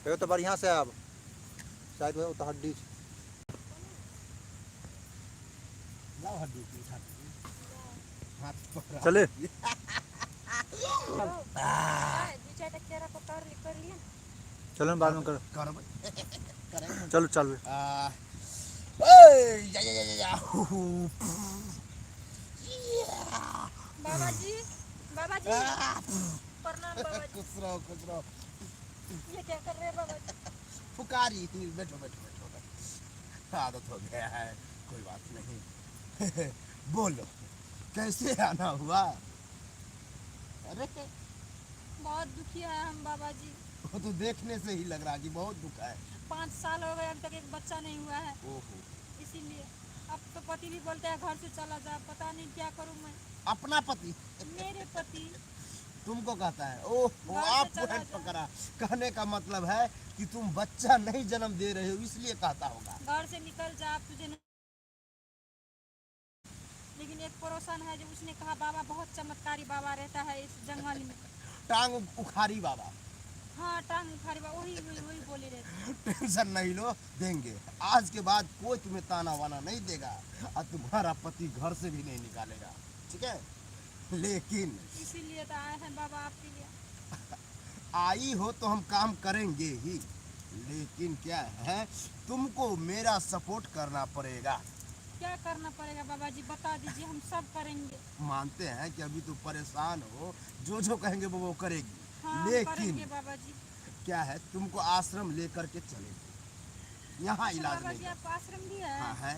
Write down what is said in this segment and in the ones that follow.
ये तो बढ़िया से अब शायद वो तो हड्डी हड्डी की हाथ पकड़ा चले चलो बाद में कर चलो चल बाबा जी प्रणाम बाबा जी। खुश रहो ये क्या कर रहे हैं बाबा जी? पुकारी बैठो बैठो बैठो आदत हो गया है कोई बात नहीं बोलो कैसे आना हुआ? अरे बहुत दुखी है हम बाबा जी। वो तो देखने से ही लग रहा कि बहुत दुख है। 5 साल हो गए अभी तक एक बच्चा नहीं हुआ है। ओहो इसीलिए अब तो पति भी बोलते हैं घर से चला जा, पता नहीं क्या करूं मैं। अपना पति मेरे पति तुमको कहता है ओह घर से आपको चला हैंड जा। पकड़ा कहने का मतलब है कि तुम बच्चा नहीं जन्म दे रहे हो इसलिए कहता होगा। घर से निकल जा, अब तुझे नहीं। लेकिन एक पड़ोसन है जो उसने कहा बाबा बहुत चमत्कारी बाबा रहता है इस जंगल में। टांग उखाड़ी बाबा। हाँ टांग उखाड़ी बाबा वही बोले रहते। टेंशन नहीं लो देंगे आज के बाद कोई तुम्हें ताना वाना नहीं देगा और तुम्हारा पति घर से भी नहीं निकालेगा ठीक है। लेकिन इसीलिए तो आए हैं बाबा आपके लिए। आई हो तो हम काम करेंगे ही लेकिन क्या है तुमको मेरा सपोर्ट करना पड़ेगा। क्या करना पड़ेगा बाबा जी बता दीजिए, हम सब करेंगे। मानते हैं कि अभी तुम परेशान हो जो कहेंगे वो करेगी। हाँ लेकिन करेंगे बाबा जी। क्या है तुमको आश्रम लेकर के चलेंगे यहाँ अच्छा, इलाज बाबा नहीं जी होगा। आप आश्रम भी है? हाँ है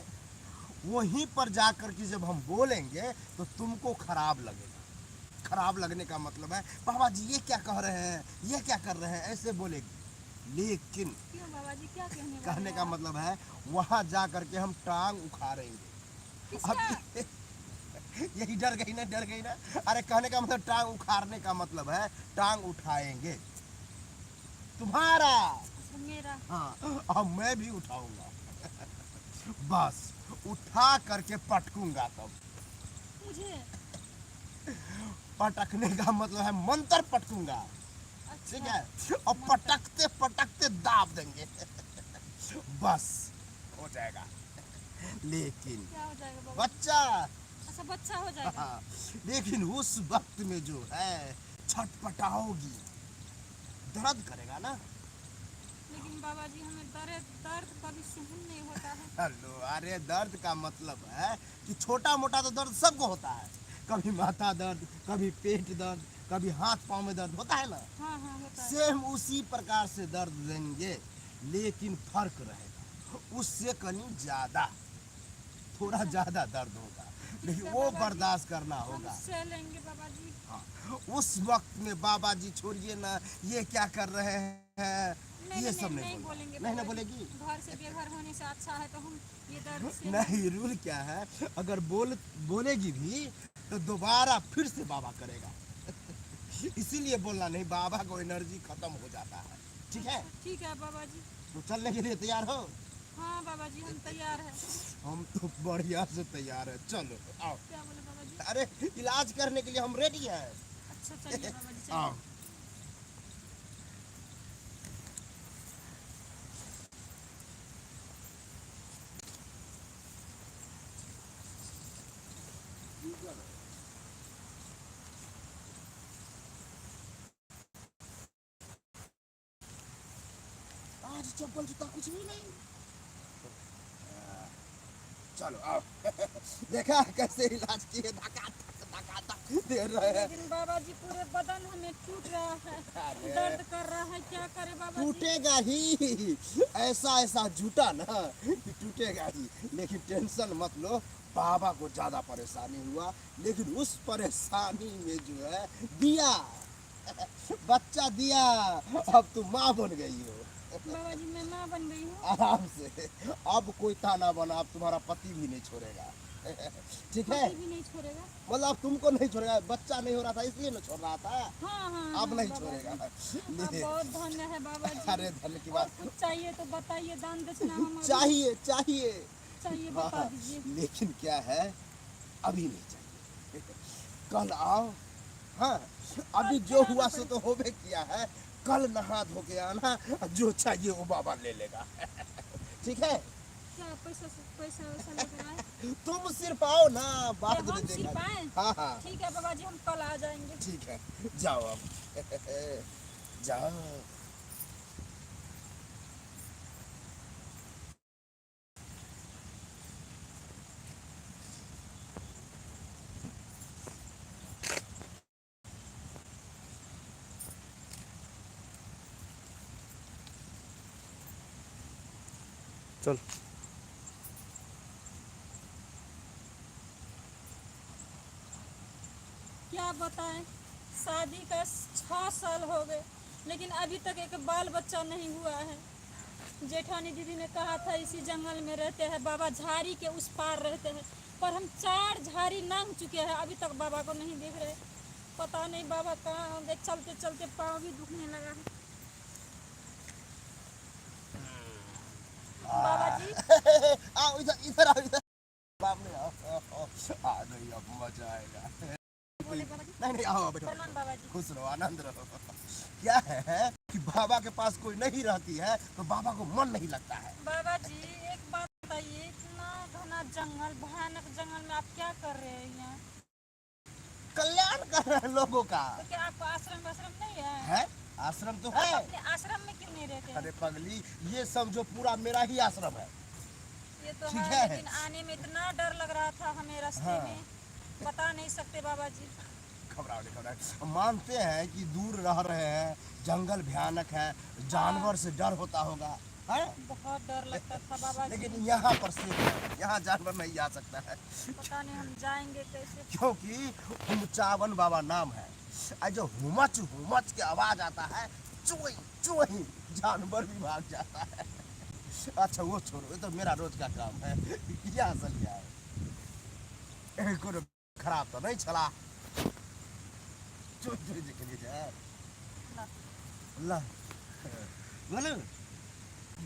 वहीं पर जाकर के जब हम बोलेंगे तो तुमको खराब लगेगा। खराब लगने का मतलब है बाबा जी ये क्या कह रहे हैं ये क्या कर रहे हैं ऐसे बोलेगी। लेकिन क्यों बाबा जी क्या कहने वाले कहने हैं का आप? मतलब है वहां जा करके हम टांग उखाड़ेंगे। किसका? अब यही डर गई ना अरे कहने का मतलब टांग उखाड़ने का मतलब है टांग उठाएंगे तुम्हारा। अच्छा, मेरा। हाँ अब मैं भी उठाऊंगा बस उठा करके पटकूंगा तब। मुझे? पटकने का मतलब है मंत्र पटकूंगा ठीक अच्छा है और पटकते पटकते दाब देंगे बस हो जाएगा। लेकिन क्या हो जाएगा बाबा? बच्चा अच्छा बच्चा हो जाएगा। हाँ, लेकिन उस वक्त में जो है छटपटाओगी दर्द करेगा ना। लेकिन बाबा जी हमें दर्द कभी सहन नहीं होता है। हेलो अरे दर्द का मतलब है कि छोटा मोटा तो दर्द सबको होता है। कभी माथा दर्द कभी पेट दर्द कभी हाथ पाँव में दर्द होता है ना। हाँ हाँ होता है। सेम उसी प्रकार से दर्द देंगे लेकिन फर्क रहेगा उससे कहीं ज्यादा थोड़ा ज्यादा दर्द होगा लेकिन है वो बाबा जी। बर्दाश्त करना हम होगा। सह लेंगे बाबा जी। हाँ, उस वक्त में बाबा जी छोड़िए ना ये क्या कर रहे हैं ये सब नहीं नहीं बोलेंगे नहीं ना बाबा जी। बोलेगी। घर से बेघर होने से अच्छा है तो हम ये दर्द से नहीं रूल क्या है अगर बोलेगी भी तो दोबारा फिर से बाबा करेगा इसीलिए बोलना नहीं बाबा को एनर्जी खत्म हो जाता है ठीक है। ठीक है बाबा जी। तो चलने के लिए तैयार हो? हाँ बाबा जी हम तैयार हैं। हम तो बढ़िया से तैयार है चलो आओ। क्या बोले बाबा जी? अरे इलाज करने के लिए हम रेडी हैं। अच्छा चलिए बाबा जी आओ। चलिए। आज चप्पल जूता कुछ भी नहीं। चलो आओ देखा कैसे इलाज किए धक्का दे रहे हैं। लेकिन बाबा जी पूरे बदन हमें टूट रहा है, अरे। दर्द कर रहा है, क्या करे बाबा जी? टूटेगा ही ऐसा झूठा ना कि टूटेगा ही। लेकिन टेंशन मत लो बाबा को ज्यादा परेशानी हुआ लेकिन उस परेशानी में जो है दिया बच्चा दिया अब तुम माँ बन गई हो बाबा जी मैं माँ बन गई हूँ। आराम से। अब कोई ताना बना अब तुम्हारा पति भी नहीं छोड़ेगा ठीक है। पति भी नहीं छोड़ेगा। मतलब तुमको नहीं छोड़ेगा बच्चा नहीं हो रहा था इसलिए ना छोड़ रहा था हाँ हाँ अब हाँ, नहीं बाबा छोड़ेगा। जी। अब बहुत धन्य है बाबा जी। अरे धन्य की और बात कुछ चाहिए तो बताइए, दान दक्षिणा हम अभी चाहिए चाहिए बता हाँ, दीजिए। लेकिन क्या है अभी नहीं चाहिए कल आओ। हाँ अभी जो हुआ सो तो होबे किया है कल नहा धो के आना, जो चाहिए वो बाबा ले लेगा। ठीक है? क्या पैसा वैसा लेकर आए? तुम सिर्फ आओ ना, बाद हम में सिर्फ देखा। आए? हाँ हाँ ठीक है बाबा जी, हम कल आ जाएंगे। ठीक है, जाओ अब। जाओ। चल। क्या बताएं, शादी का 6 साल हो गए, लेकिन अभी तक एक बाल बच्चा नहीं हुआ है। जेठानी दीदी ने कहा था इसी जंगल में रहते हैं, बाबा झाड़ी के उस पार रहते हैं, पर हम 4 झाड़ी लंघ चुके हैं, अभी तक बाबा को नहीं देख रहे। पता नहीं बाबा कहाँ होंगे, चलते चलते पाँव भी दुखने लगा है। बाबा जी आओ इधर, इधर आओ, इधर। बाप रे, आ गई, अब मजा आएगा। बोले बाबा जी। नहीं नहीं, आओ बैठो। प्रणाम बाबा जी। खुश रहो, आनंद रहो। क्या है कि बाबा के पास कोई नहीं रहती है तो बाबा को मन नहीं लगता है। बाबा जी एक बात बताइए, इतना घना जंगल, भयानक जंगल में आप क्या कर रहे हैं यहाँ? कल्याण कर रहे हैं लोगों का। तो क्या आपको आश्रम नहीं है? है? आश्रम तो आप है। अपने आश्रम में क्यों नहीं रहते हैं? अरे पगली, ये समझो पूरा मेरा ही आश्रम है। ये तो ठीक है, है। लेकिन आने में इतना डर लग रहा था हमें रास्ते हाँ। में, बता नहीं सकते बाबा जी। घबराओ नहीं, घबराओ। मानते हैं कि दूर रह रहे हैं, जंगल भयानक है, जानवर से डर होता होगा, है? बहुत डर लगता था बाबा जी। लेकिन यहाँ पर सेफ है, यहाँ जानवर नहीं आ सकता है। पता नहीं हम जाएंगे कैसे। क्योंकि हुमचावन बाबा नाम है। और जो हुमच हुमच की आवाज आता है, चुई चुई, जानवर भी भाग जाता है। अच्छा वो छोड़ो, ये तो मेरा रोज का काम है। क्या असल क्या है? कोनो खराब तो नहीं चला। चुई चुई के लिए जाए। ना। ला बोलो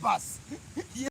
बस, ये